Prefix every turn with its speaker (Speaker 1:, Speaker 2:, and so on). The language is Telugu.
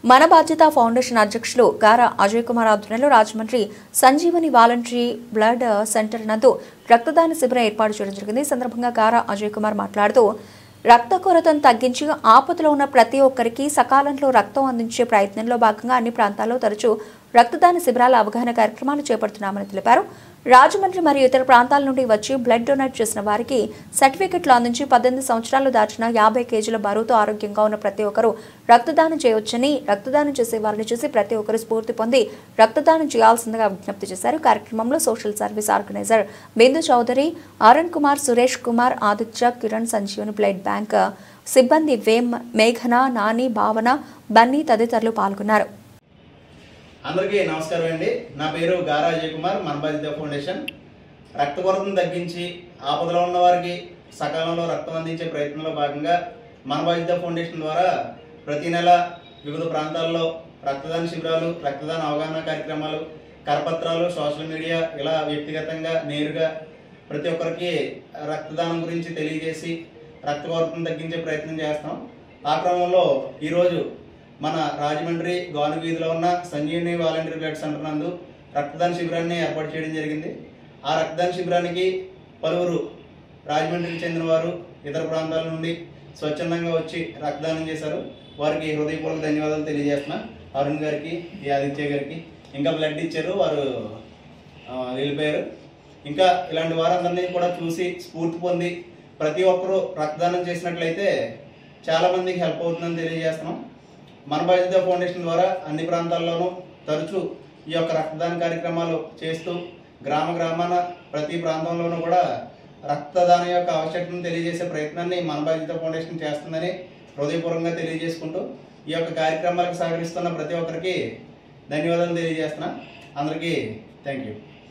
Speaker 1: మన బాధ్యత ఫౌండేషన్ అధ్యక్షులు గారా అజయ్ కుమార్ ఆధ్వర్యంలో Rajahmundry Sanjeevani voluntary blood centre నందు రక్తదాన శిబిరం ఏర్పాటు చేయడం జరిగింది. ఈ సందర్భంగా గారా అజయ్ కుమార్ మాట్లాడుతూ రక్త కొరతను తగ్గించి ఆపదలో ఉన్న ప్రతి ఒక్కరికి సకాలంలో రక్తం అందించే ప్రయత్నంలో భాగంగా అన్ని ప్రాంతాల్లో తరచూ రక్తదాన శిబిరాల అవగాహన కార్యక్రమాలు చేపడుతున్నామని తెలిపారు. రాజమండ్రి మరియు ఇతర ప్రాంతాల నుండి వచ్చి బ్లడ్ డొనేట్ చేసిన వారికి సర్టిఫికెట్లు అందించి 18 సంవత్సరాలు దాటిన 50 కేజీల బరువుతో ఆరోగ్యంగా ఉన్న ప్రతి ఒక్కరూ రక్తదానం చేయవచ్చని, రక్తదానం చేసే వారిని చూసి ప్రతి ఒక్కరు స్ఫూర్తి పొంది రక్తదానం చేయాల్సిందిగా విజ్ఞప్తి చేశారు. కార్యక్రమంలో సోషల్ సర్వీస్ ఆర్గనైజర్ బిందు చౌదరి, అరుణ్ కుమార్, సురేష్ కుమార్, ఆదిత్య, కిరణ్, సంజీవని బ్లడ్ బ్యాంక్ సిబ్బంది మేఘన, నాని, భావన, బన్నీ తదితరులు పాల్గొన్నారు.
Speaker 2: అందరికీ నమస్కారం అండి. నా పేరు గారా అజయ్ కుమార్. మన బాధ్యత ఫౌండేషన్ రక్త కొరతను తగ్గించి ఆపదలో ఉన్న వారికి సకాలంలో రక్తం అందించే ప్రయత్నంలో భాగంగా మన బాధ్యత ఫౌండేషన్ ద్వారా ప్రతి నెల వివిధ ప్రాంతాల్లో రక్తదాన శిబిరాలు, రక్తదాన అవగాహన కార్యక్రమాలు, కరపత్రాలు, సోషల్ మీడియా ఇలా వ్యక్తిగతంగా నేరుగా ప్రతి ఒక్కరికి రక్తదానం గురించి తెలియజేసి రక్త కొరతను తగ్గించే ప్రయత్నం చేస్తాం. ఆ క్రమంలో ఈరోజు మన రాజమండ్రి గాను వీధిలో ఉన్న సంజీవని వాలంటరీ బ్లడ్ సెంటర్ నందు రక్తదాన శిబిరాన్ని ఏర్పాటు చేయడం జరిగింది. ఆ రక్తదాన శిబిరానికి పలువురు రాజమండ్రికి చెందిన వారు ఇతర ప్రాంతాల నుండి స్వచ్ఛందంగా వచ్చి రక్తదానం చేశారు. వారికి హృదయపూర్వక ధన్యవాదాలు తెలియజేస్తున్నా. అరుణ్ గారికి, ఆదిత్య గారికి ఇంకా బ్లడ్ ఇచ్చారు, వారు వెళ్ళిపోయారు. ఇంకా ఇలాంటి వారందరినీ కూడా చూసి స్ఫూర్తి పొంది ప్రతి ఒక్కరూ రక్తదానం చేసినట్లయితే చాలా మందికి హెల్ప్ అవుతుందని తెలియజేస్తున్నాం. మన బాధ్యత ఫౌండేషన్ ద్వారా అన్ని ప్రాంతాల్లోనూ తరచూ ఈ యొక్క రక్తదాన కార్యక్రమాలు చేస్తూ గ్రామాన ప్రతి ప్రాంతంలోనూ కూడా రక్తదానం యొక్క ఆవశ్యకతను తెలియజేసే ప్రయత్నాన్ని మన బాధ్యత ఫౌండేషన్ చేస్తుందని హృదయపూర్వకంగా తెలియజేసుకుంటూ ఈ యొక్క కార్యక్రమాలకు సహకరిస్తున్న ప్రతి ఒక్కరికి ధన్యవాదాలు తెలియజేస్తున్నా. అందరికీ థ్యాంక్ యూ.